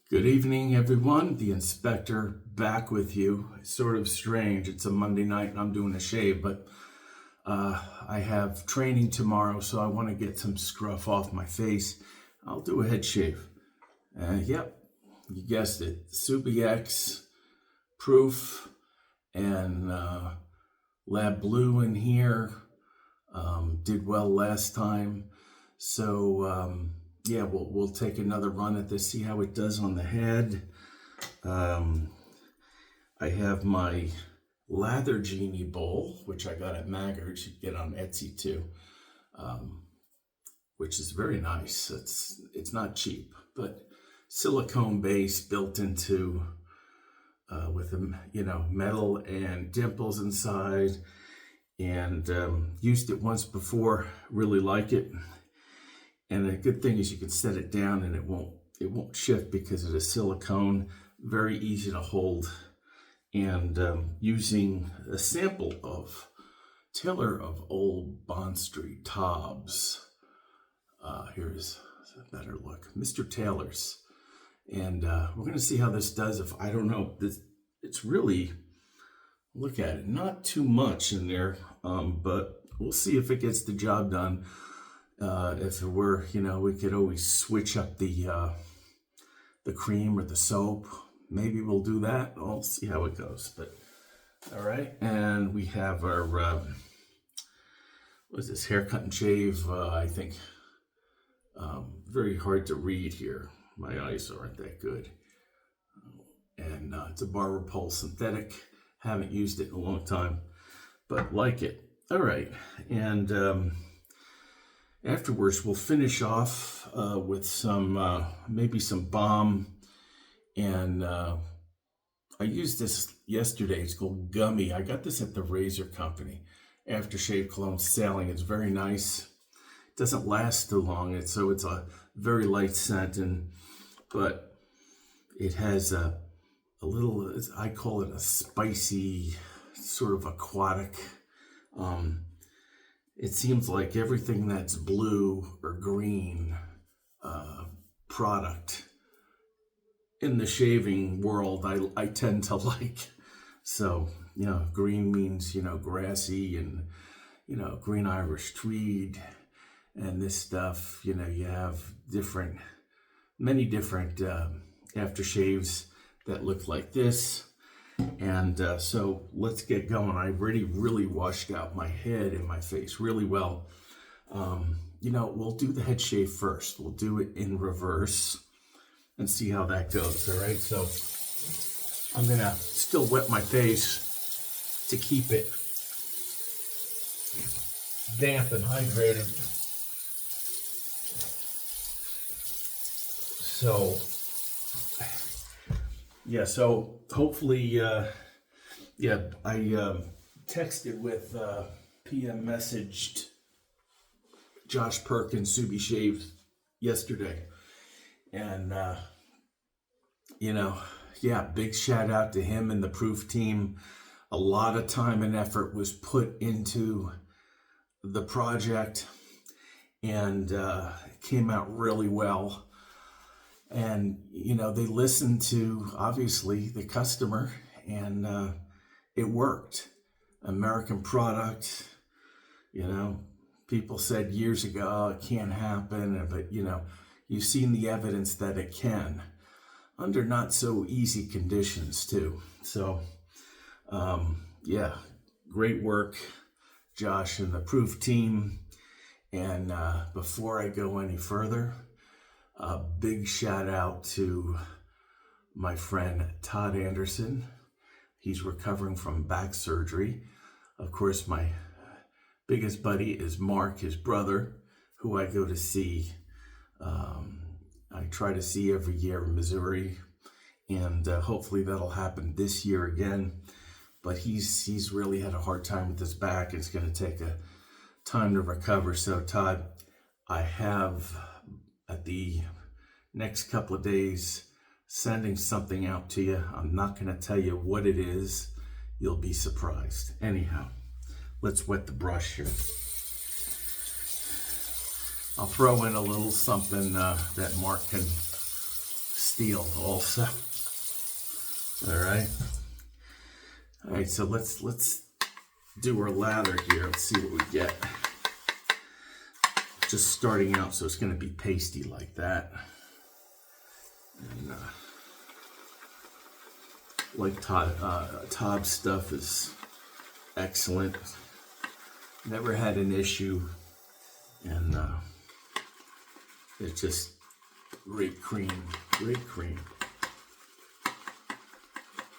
Good evening, everyone. The inspector back with you. It's sort of strange. It's a Monday night and I'm doing a shave, but I have training tomorrow, so I want to get some scruff off my face. I'll do a head shave. Yep, you guessed it. Subie X, Prof, and Lab Blue in here. Did well last time. So, yeah, we'll take another run at this, see how it does on the head. I have my lather genie bowl, which I got at Maggard. You get on Etsy too, which is very nice. It's not cheap, but silicone base built into with metal and dimples inside. And used it once before. Really like it. And a good thing is you can set it down and it won't shift because it is silicone, very easy to hold. And using a sample of Taylor of Old Bond Street TOBS. Here's a better look, Mr. Taylor's. And we're gonna see how this does. If I don't know, it's really, look at it, not too much in there, but we'll see if it gets the job done. If it were, we could always switch up the cream or the soap. Maybe we'll do that. I'll see how it goes. But all right, and we have our what is this, haircut and shave? I think very hard to read here. My eyes aren't that good, and it's a barber pole synthetic. Haven't used it in a long time, but like it. All right, and afterwards, we'll finish off with some, maybe some balm. And I used this yesterday. It's called Gummy. I got this at the Razor Company. Aftershave cologne selling. It's very nice. It doesn't last too long. So it's a very light scent, but it has a little, I call it a spicy, sort of aquatic, it seems like everything that's blue or green product in the shaving world, I tend to like. So, green means, grassy and, green Irish tweed and this stuff. You have many different aftershaves that look like this. And so let's get going. I already really washed out my head and my face really well. We'll do the head shave first. We'll do it in reverse and see how that goes. All right, so I'm gonna still wet my face to keep it damp and hydrated. So yeah, so hopefully, I texted with, PM messaged Josh Perkins, Subie Shaves, yesterday. And, big shout out to him and the Proof team. A lot of time and effort was put into the project, and it came out really well. And, they listened to, obviously, the customer, and it worked. American product, people said years ago, oh, it can't happen. But, you've seen the evidence that it can, under not so easy conditions, too. So, great work, Josh and the Proof team. And before I go any further, a big shout out to my friend Todd Anderson. He's recovering from back surgery. Of course, my biggest buddy is Mark, his brother, who I go to see. I try to see every year in Missouri, and hopefully that'll happen this year again. But he's really had a hard time with his back. It's going to take a time to recover. So Todd, I have at the next couple of days sending something out to you. I'm not going to tell you what it is. You'll be surprised. Anyhow, let's wet the brush here. I'll throw in a little something that Mark can steel also. All right. All right, so let's do our lather here. Let's see what we get. Just starting out, so it's going to be pasty like that. And like TOBS stuff is excellent. Never had an issue, and it's just great cream, great cream.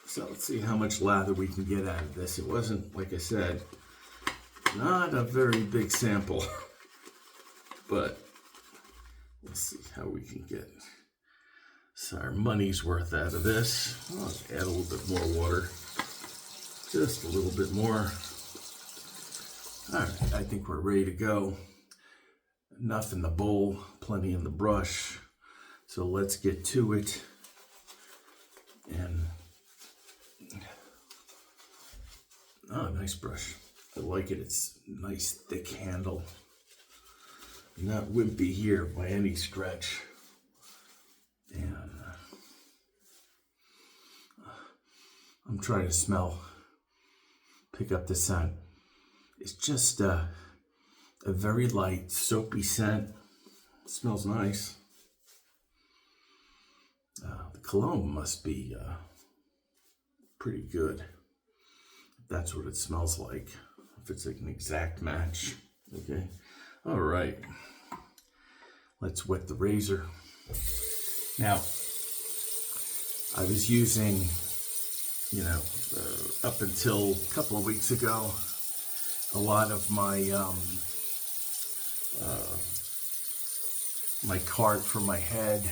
So let's see how much lather we can get out of this. It wasn't, like I said, not a very big sample, but let's see how we can get our money's worth out of this. I'll add a little bit more water, just a little bit more. All right, I think we're ready to go. Enough in the bowl, plenty in the brush. So let's get to it. And oh, nice brush. I like it. It's a nice thick handle. Not wimpy here by any stretch. And I'm trying to pick up the scent. It's just a very light, soapy scent. It smells nice. The cologne must be pretty good. That's what it smells like. If it's like an exact match. Okay. All right. Let's wet the razor. Now, I was using, up until a couple of weeks ago, a lot of my my cart for my head,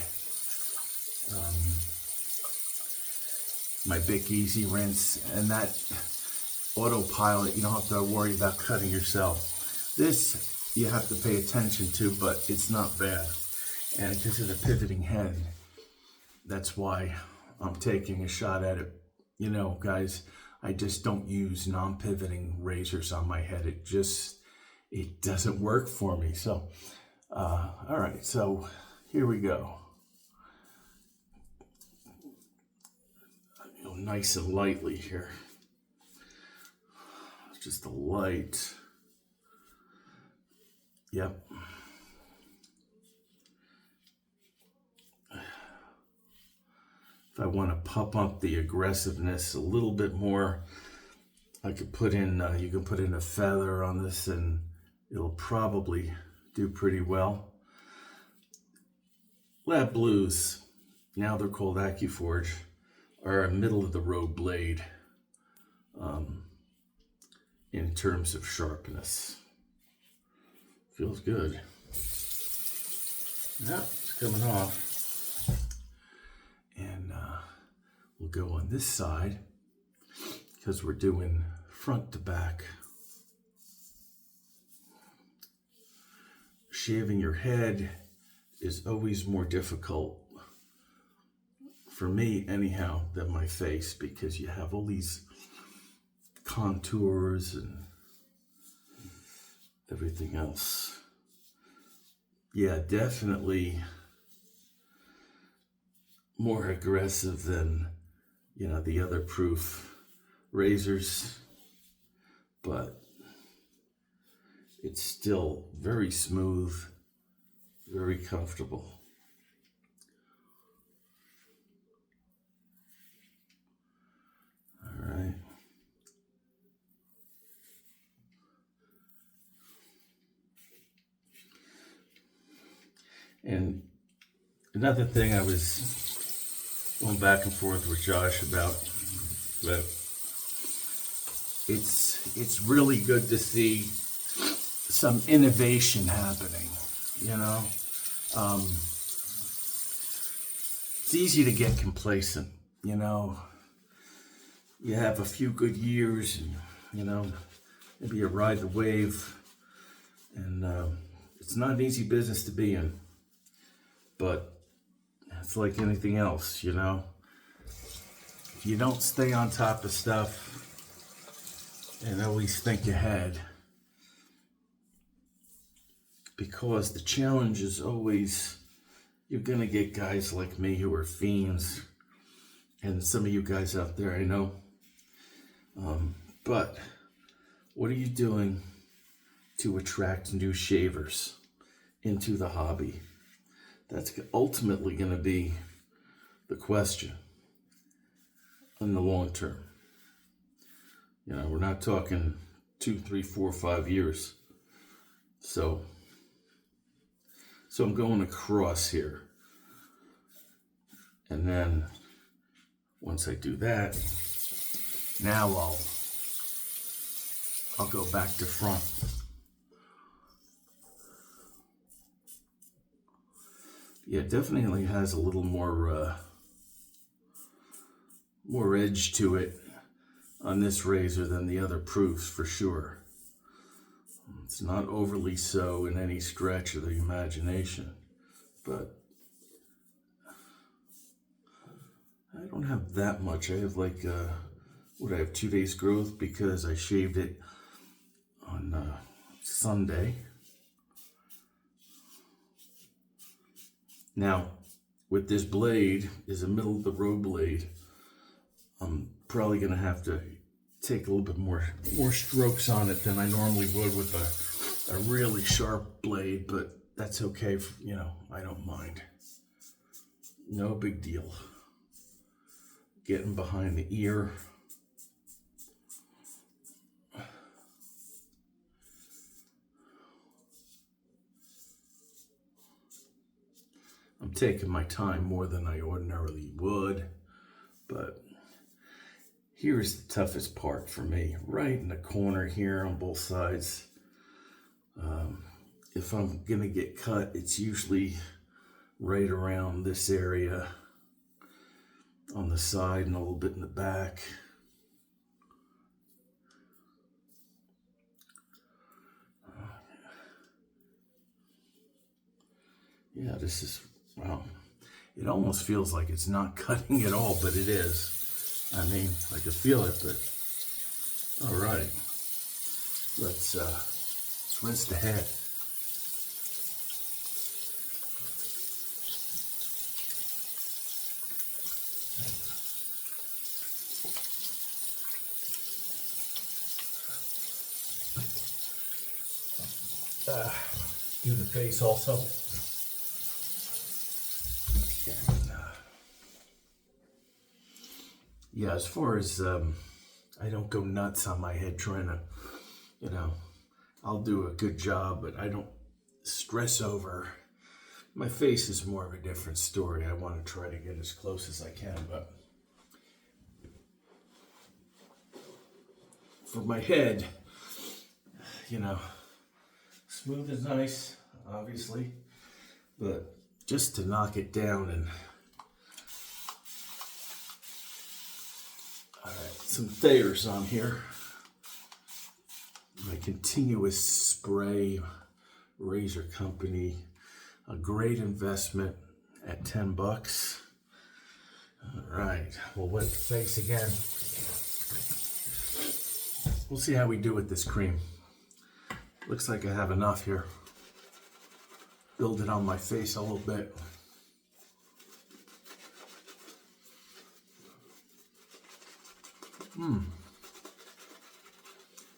my Bic Easy Rinse, and that autopilot, you don't have to worry about cutting yourself. This you have to pay attention to, but it's not bad. And because of the pivoting head, that's why I'm taking a shot at it. Guys, I just don't use non-pivoting razors on my head. It doesn't work for me. So, all right, so here we go. Nice and lightly here. Just a light. Yep. If I want to pump up the aggressiveness a little bit more, I could put in, you can put in a feather on this and it'll probably do pretty well. Lab Blues, now they're called AccuForge, are a middle of the road blade in terms of sharpness. Feels good. Yeah, it's coming off. And we'll go on this side because we're doing front to back. Shaving your head is always more difficult, for me anyhow, than my face, because you have all these contours and everything else. Yeah, definitely more aggressive than, the other Proof razors, but it's still very smooth, very comfortable. All right. And another thing I was going back and forth with Josh about, but it's really good to see some innovation happening, It's easy to get complacent, You have a few good years and, maybe you ride the wave, and it's not an easy business to be in, but it's like anything else, If you don't stay on top of stuff and always think ahead, because the challenge is always you're gonna get guys like me who are fiends, and some of you guys out there I know. But what are you doing to attract new shavers into the hobby? That's ultimately going to be the question in the long term. You know, we're not talking 2, 3, 4, 5 years. So I'm going across here. And then once I do that, now I'll go back to front. Yeah, it definitely has a little more edge to it on this razor than the other Profs, for sure. It's not overly so in any stretch of the imagination, but I don't have that much. I have like, I have 2 days growth because I shaved it on Sunday. Now, with this blade, is a middle of the road blade, I'm probably gonna have to take a little bit more strokes on it than I normally would with a really sharp blade, but that's okay, you know, I don't mind. No big deal. Getting behind the ear. I'm taking my time more than I ordinarily would, but here's the toughest part for me, right in the corner here on both sides. If I'm gonna get cut, it's usually right around this area on the side and a little bit in the back. Yeah, this is, wow. It almost feels like it's not cutting at all, but it is. I mean, I can feel it, but all right. Let's rinse the head. Do the face also. And, yeah, as far as I don't go nuts on my head trying to, you know, I'll do a good job, but I don't stress over. My face is more of a different story. I want to try to get as close as I can, but for my head, you know, smooth is nice, obviously, but just to knock it down and all right, some Thayers on here. My continuous spray razor company, a great investment at $10. All right, we'll wet the face again. We'll see how we do with this cream. Looks like I have enough here. Build it on my face a little bit.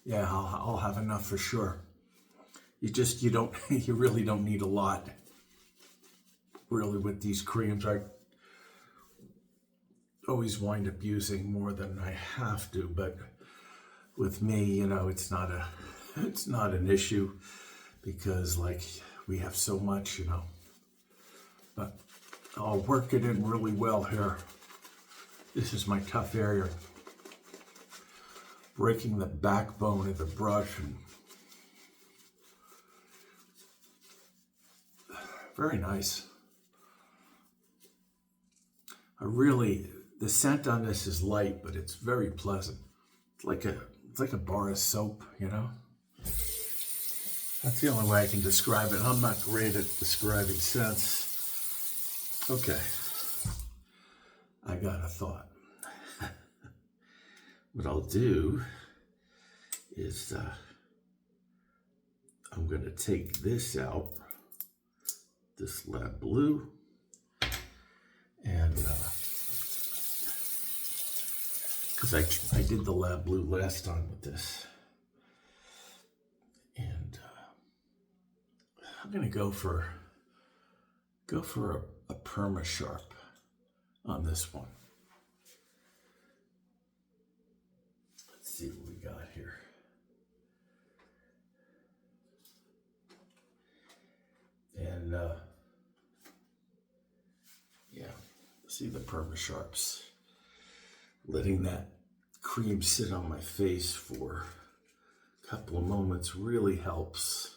Yeah, I'll have enough for sure. You really don't need a lot. Really, with these creams, I always wind up using more than I have to, but with me, you know, it's not an issue because like we have so much, you know, but I'll work it in really well here. This is my tough area. Breaking the backbone of the brush. And very nice. The scent on this is light, but it's very pleasant. It's like a bar of soap, you know? That's the only way I can describe it. I'm not great at describing scents. Okay. I got a thought. What I'll do is I'm going to take this out, this lab blue, because I did the lab blue last time with this. And I'm gonna go for a perma sharp on this one. Let's see what we got here. And yeah, see the perma sharps. Letting that cream sit on my face for a couple of moments really helps.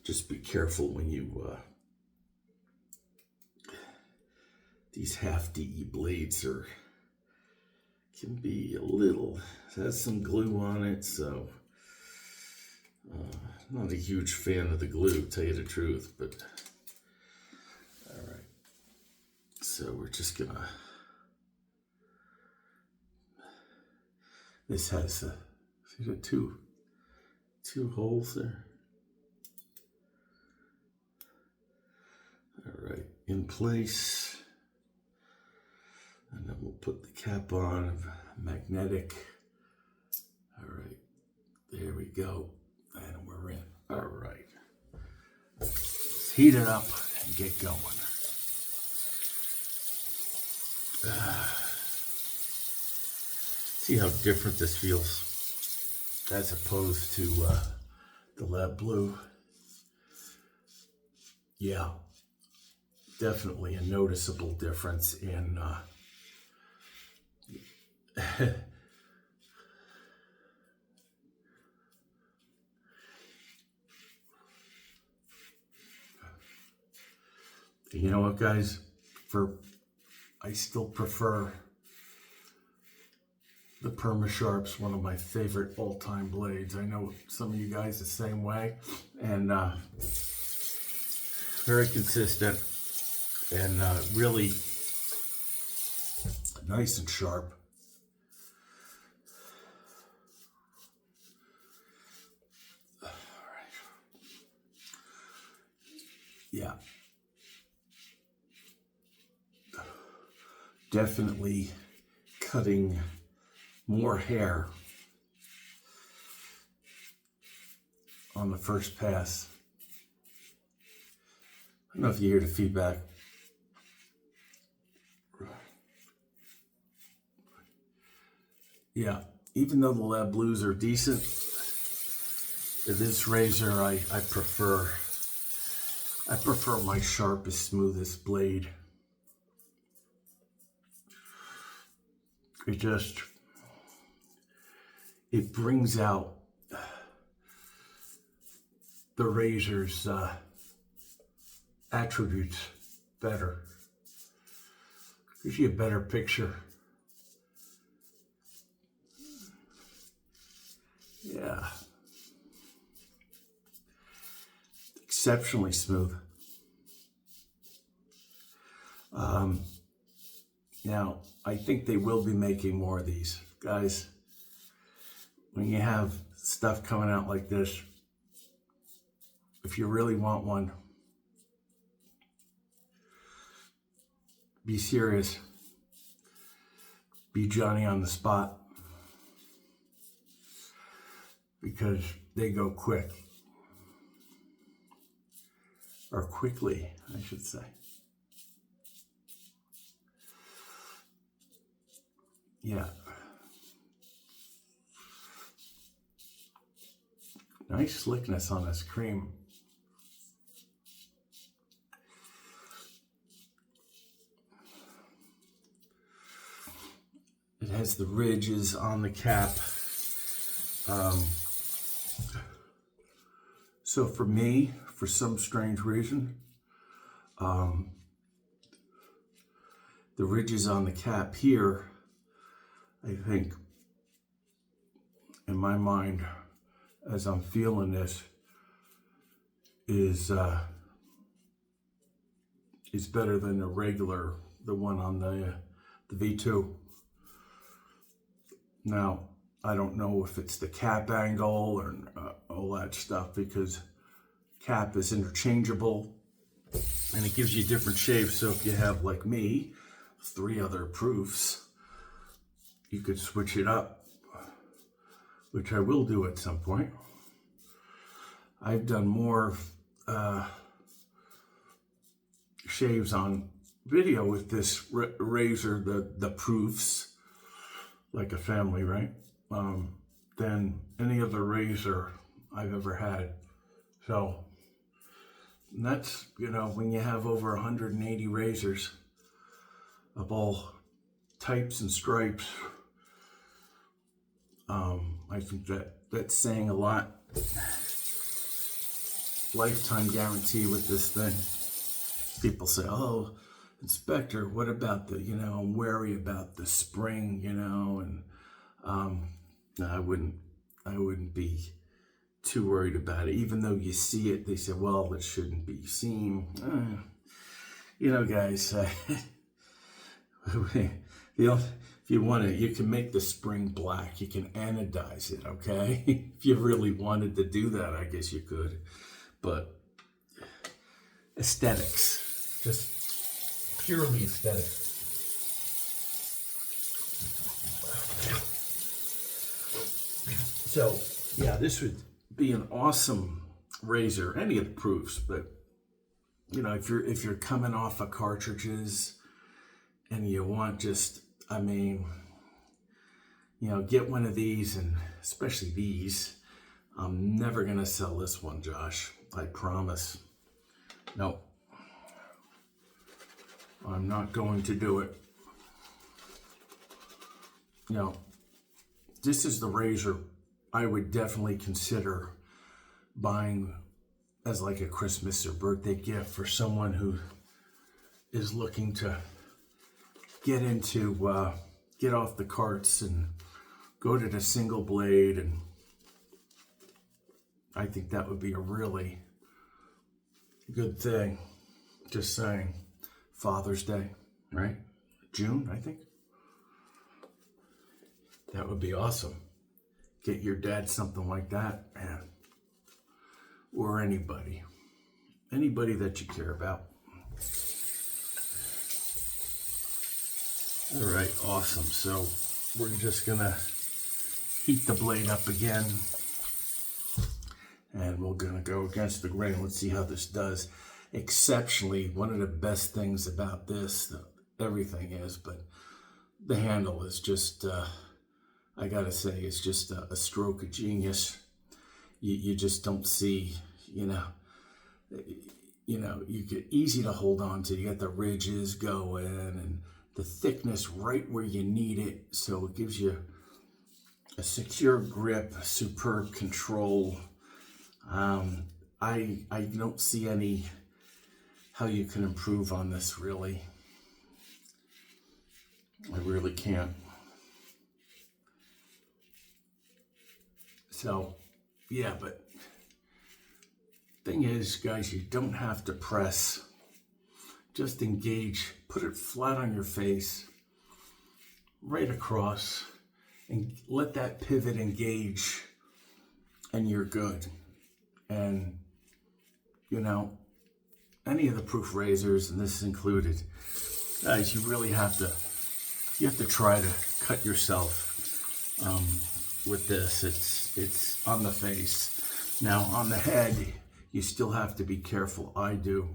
Just be careful when you, these half DE blades can be a little, it has some glue on it, so not a huge fan of the glue, to tell you the truth, but all right. So we're just gonna, this has see the two holes there. All right, in place. And then we'll put the cap on, magnetic. All right, there we go. And we're in. All right. Let's heat it up and get going. See how different this feels as opposed to the lead blue. Yeah, definitely a noticeable difference in you know what, guys? I still prefer the Perma Sharp's one of my favorite all-time blades. I know some of you guys the same way, and very consistent and really nice and sharp. All right. Yeah. Definitely cutting more hair on the first pass. I don't know if you hear the feedback. Yeah, even though the lab blues are decent, this razor I prefer my sharpest, smoothest blade. It brings out the razor's attributes better. Gives you a better picture. Yeah. Exceptionally smooth. Now, I think they will be making more of these. Guys, when you have stuff coming out like this, if you really want one, be serious. Be Johnny on the spot. Because they go quick. Or quickly, I should say. Yeah. Nice slickness on this cream. It has the ridges on the cap. So for me, for some strange reason, the ridges on the cap here, I think, in my mind, as I'm feeling this, is better than the one on the V2. Now, I don't know if it's the cap angle or all that stuff, because cap is interchangeable. And it gives you different shapes. So if you have, like me, 3 other proofs, you could switch it up, which I will do at some point. I've done more shaves on video with this razor, the proofs, like a family, right? Than any other razor I've ever had. So that's, you know, when you have over 180 razors of all types and stripes, I think that's saying a lot. Lifetime guarantee with this thing. People say, oh, Inspector, what about the, you know, I'm wary about the spring, you know, and no, I wouldn't be too worried about it. Even though you see it, they say, well, it shouldn't be seen. You know, guys, if you want to, you can make the spring black. You can anodize it, okay? If you really wanted to do that, I guess you could. But aesthetics, just purely aesthetic. So, yeah, this would be an awesome razor, any of the proofs, but you know, if you're coming off of cartridges and you want just, I mean, you know, get one of these, and especially these. I'm never gonna sell this one, Josh. I promise. No, I'm not going to do it. You know, this is the razor I would definitely consider buying as like a Christmas or birthday gift for someone who is looking to get into, get off the carts and go to the single blade. And I think that would be a really good thing. Just saying. Father's Day, right? June, I think. That would be awesome. Get your dad something like that, man. Or anybody. Anybody that you care about. All right, awesome. So we're just gonna heat the blade up again. And we're gonna go against the grain. Let's see how this does. Exceptionally, one of the best things about this, everything is, but the handle is just, I gotta say, it's just a stroke of genius. You just don't see, you know, you get easy to hold on to. You got the ridges going and the thickness right where you need it. So it gives you a secure grip, superb control. I don't see any how you can improve on this, really. I really can't. So, yeah, but thing is, guys, you don't have to press. Just engage, put it flat on your face, right across, and let that pivot engage, and you're good. And, you know, any of the proof razors, and this is included, guys, you really have to try to cut yourself with this. It's on the face. Now, on the head, you still have to be careful. I do,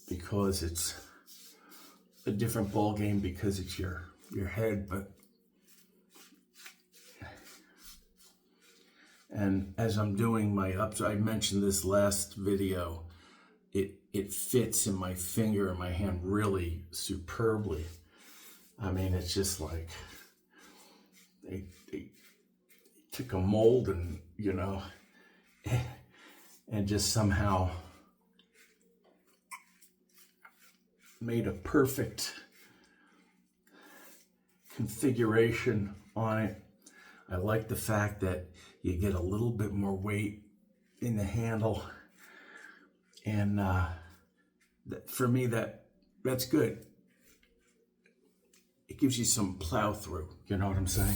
because it's a different ball game because it's your head. But and as I'm doing my ups, I mentioned this last video, it fits in my finger and my hand really superbly. I mean, it's just like they took a mold and, you know, and just somehow made a perfect configuration on it. I like the fact that you get a little bit more weight in the handle, and for me, that's good. It gives you some plow through, you know what I'm saying?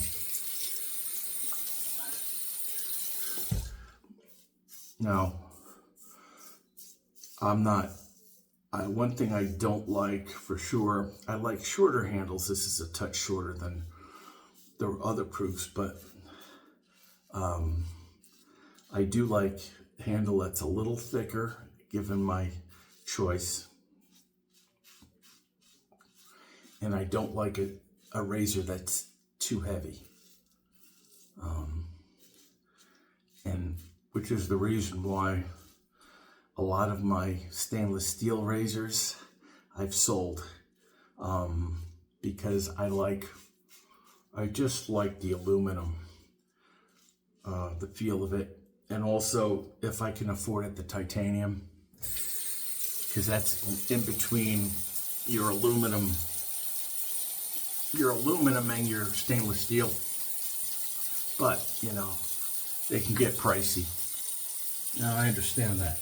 Now, I'm not One thing I don't like for sure, I like shorter handles. This is a touch shorter than the other proofs, but I do like a handle that's a little thicker, given my choice. And I don't like a razor that's too heavy. And which is the reason why a lot of my stainless steel razors I've sold, because I just like the aluminum, the feel of it. And also, if I can afford it, the titanium, because that's in between your aluminum and your stainless steel. But, you know, they can get pricey. Now, I understand that.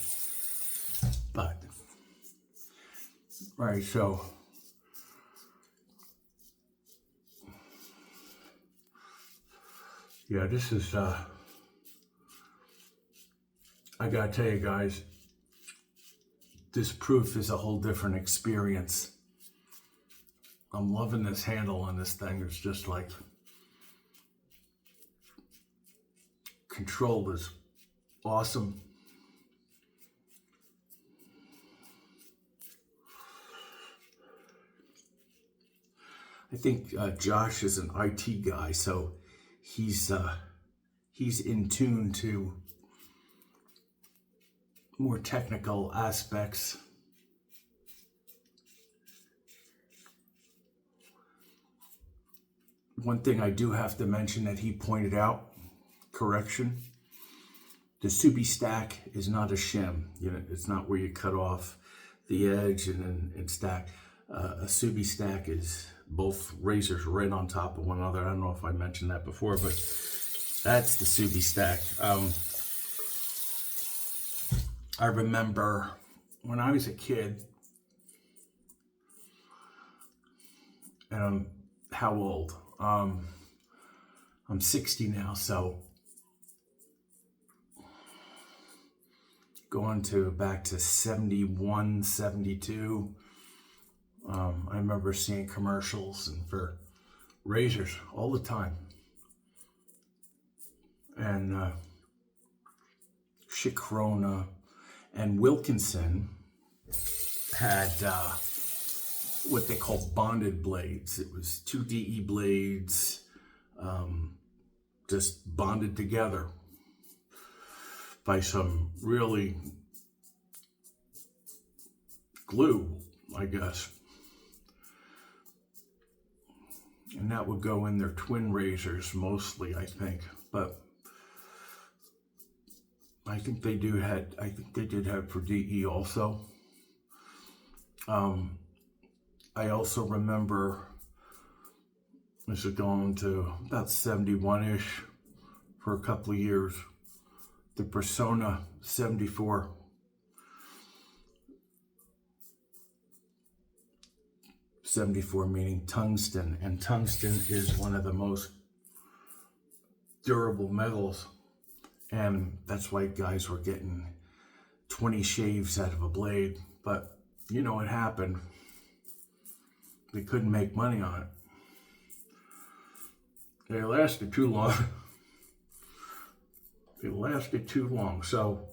But, all right, so yeah, this is, I gotta tell you guys, this proof is a whole different experience. I'm loving this handle on this thing. It's just like, control is awesome. I think Josh is an IT guy, so he's in tune to more technical aspects. One thing I do have to mention that he pointed out, correction, the Subie stack is not a shim. You know, it's not where you cut off the edge and stack. A Subie stack is both razors right on top of one another. I don't know if I mentioned that before, but that's the Subie stack. I remember when I was a kid, and how old? I'm 60 now, so going back to 71, 72. I remember seeing commercials and for razors all the time. And Shikrona and Wilkinson had what they call bonded blades. It was 2 DE blades, just bonded together by some really glue, I guess. And that would go in their twin razors mostly, I think. But I think they did have for DE also. I also remember, this is going to about 71-ish for a couple of years, the Persona 74. '74 meaning tungsten, and tungsten is one of the most durable metals, and that's why guys were getting 20 shaves out of a blade. But you know what happened? They couldn't make money on it. They lasted too long. So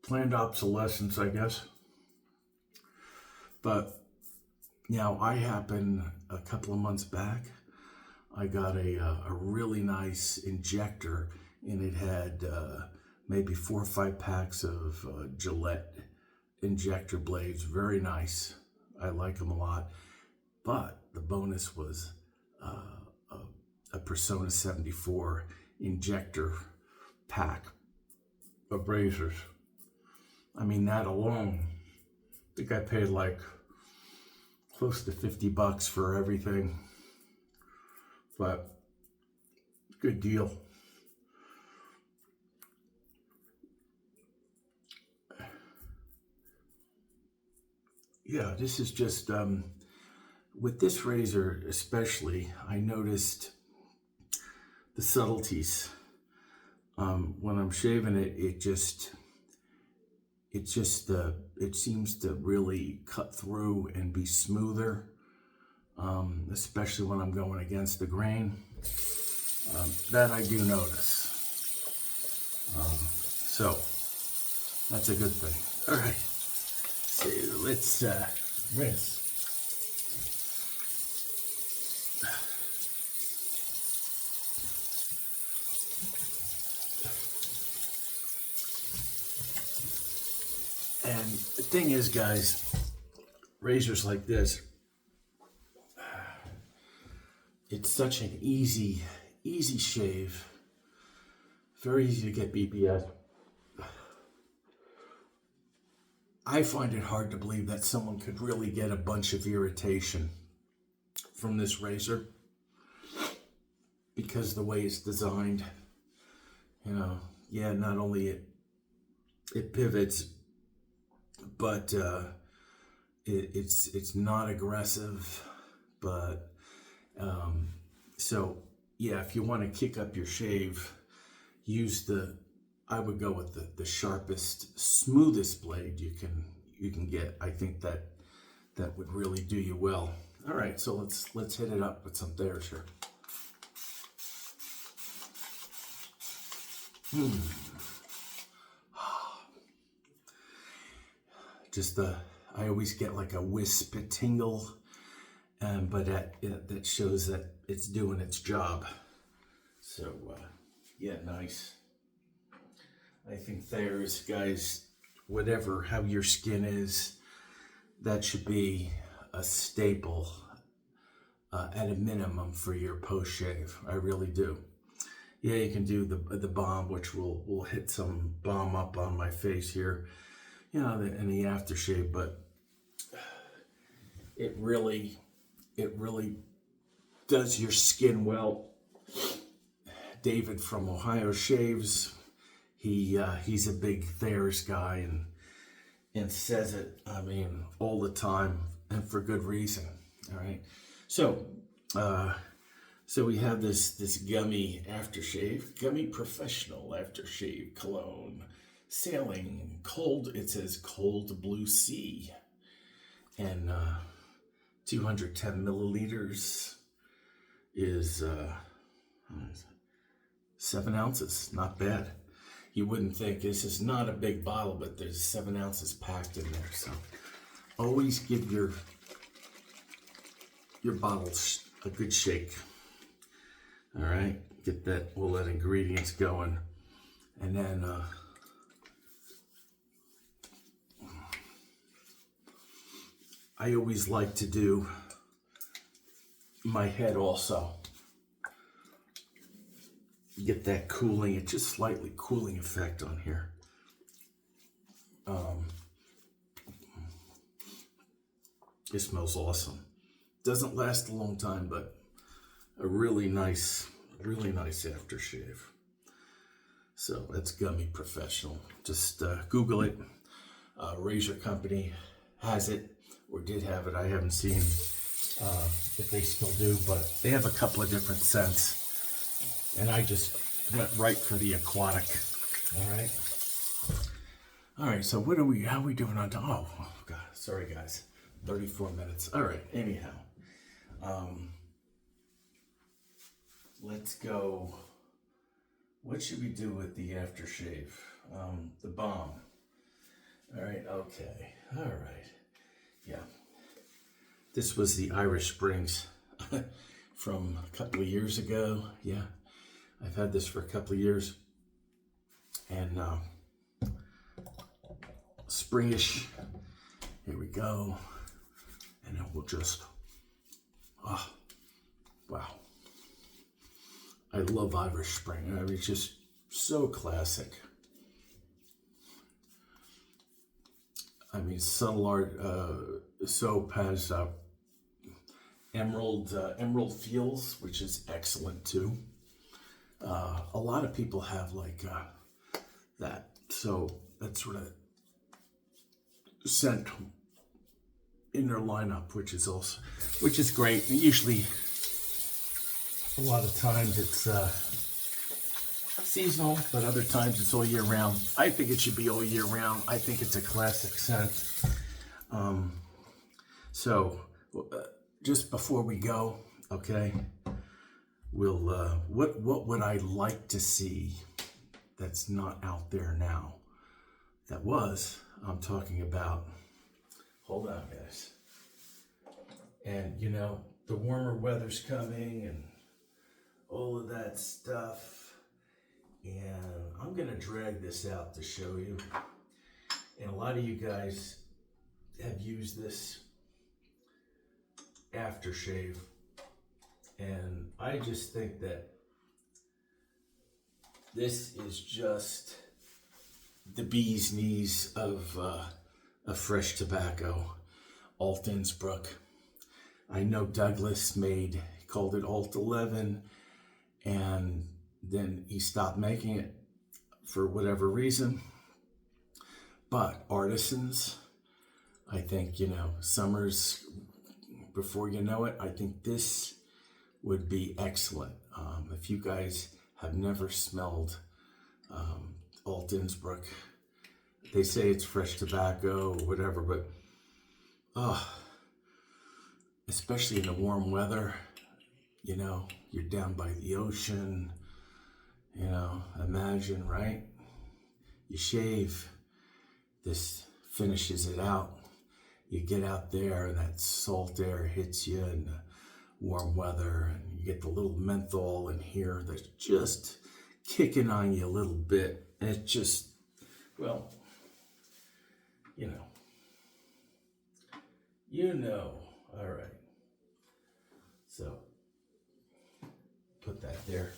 planned obsolescence, I guess. But now I happened a couple of months back, I got a really nice injector, and it had maybe 4 or 5 packs of Gillette injector blades. Very nice. I like them a lot. But the bonus was a Persona 74 injector pack of razors. I mean, that alone, I think I paid like close to $50 for everything, but good deal. Yeah, this is just, with this razor especially, I noticed the subtleties. When I'm shaving it, it just, it seems to really cut through and be smoother, especially when I'm going against the grain. That I do notice. So that's a good thing. All right, so let's rinse. And the thing is, guys, razors like this, it's such an easy shave. Very easy to get BPS. I find it hard to believe that someone could really get a bunch of irritation from this razor because the way it's designed, you know, yeah, not only it pivots, but it's not aggressive, but so yeah, if you want to kick up your shave, I would go with the sharpest, smoothest blade you can get. I think that would really do you well. All right, so let's hit it up with some Aftershave. Just I always get like a wisp, a tingle, but that shows that it's doing its job. So yeah, nice. I think there's, guys, how your skin is, that should be a staple at a minimum for your post shave. I really do. Yeah, you can do the balm, which will hit some balm up on my face here, you know, and the aftershave, but it really does your skin well. David from Ohio shaves. He's a big Thayer's guy and says it, I mean, all the time, and for good reason. All right, so we have this Gummy aftershave, Gummy Professional Aftershave Cologne, sailing cold. It says cold blue sea, and 210 milliliters is 7 ounces. Not bad. You wouldn't think, this is not a big bottle, but there's 7 ounces packed in there. So always give your bottles a good shake. All right, get all that ingredients going, and then I always like to do my head also. Get that cooling, it's just slightly cooling effect on here. It smells awesome. Doesn't last a long time, but a really nice aftershave. So that's Gummy Professional. Just Google it. Razor Company has it, or did have it. I haven't seen if they still do, but they have a couple of different scents. And I just went right for the aquatic. All right, so how are we doing on time? Oh, God, sorry guys, 34 minutes. All right, anyhow, let's go. What should we do with the aftershave? The balm. All right, okay, all right. Yeah, this was the Irish Springs from a couple of years ago. Yeah. I've had this for a couple of years, and springish. Here we go, and then we'll just, wow. I love Irish Spring. I mean, it's just so classic. I mean, Subtle Art soap has emerald feels, which is excellent too. A lot of people have like that, so that's sort of scent in their lineup, which is great. And usually, a lot of times it's seasonal, but other times it's all year round. I think it should be all year round. I think it's a classic scent. So just before we go, okay, we'll what would I like to see that's not out there now? That was, I'm talking about, hold on guys. And you know, the warmer weather's coming and all of that stuff. And I'm gonna drag this out to show you. And a lot of you guys have used this aftershave. And I just think that this is just the bee's knees of fresh tobacco. Alt Innsbruck. I know Douglas called it Alt 11, and then he stopped making it for whatever reason. But artisans, I think, you know, summers, before you know it, I think this would be excellent. If you guys have never smelled Alt Innsbruck, they say it's fresh tobacco or whatever, but especially in the warm weather, you know, you're down by the ocean, you know, imagine, right? You shave, this finishes it out. You get out there and that salt air hits you in the warm weather, and you get the little menthol in here that's just kicking on you a little bit. And it just, well, you know, all right. So put that there.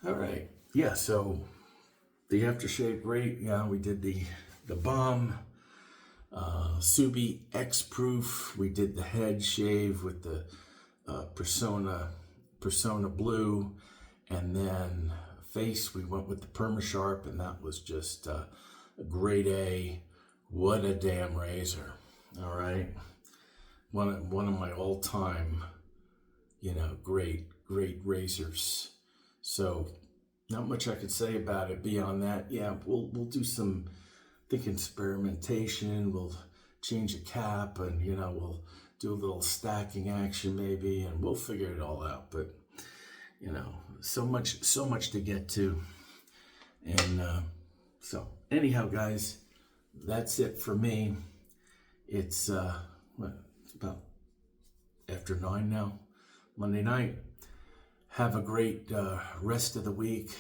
All right. Yeah, so the aftershave, great. Yeah, we did the bomb, Subie X-Proof. We did the head shave with the Persona Blue, and then face, we went with the Perma-Sharp, and that was just a grade A. What a damn razor. All right. One of my all-time, you know, great razors. So not much I could say about it beyond that. Yeah, we'll do some, think, experimentation. We'll change a cap, and you know, we'll do a little stacking action maybe, and we'll figure it all out. But you know, so much to get to. And so anyhow, guys, that's it for me. It's it's about after 9 now, Monday night. Have a great rest of the week.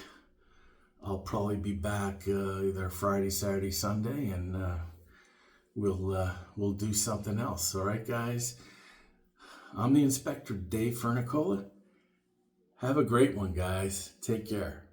I'll probably be back either Friday, Saturday, Sunday, and we'll do something else. All right, guys. I'm the Inspector Dave Fernicola. Have a great one, guys. Take care.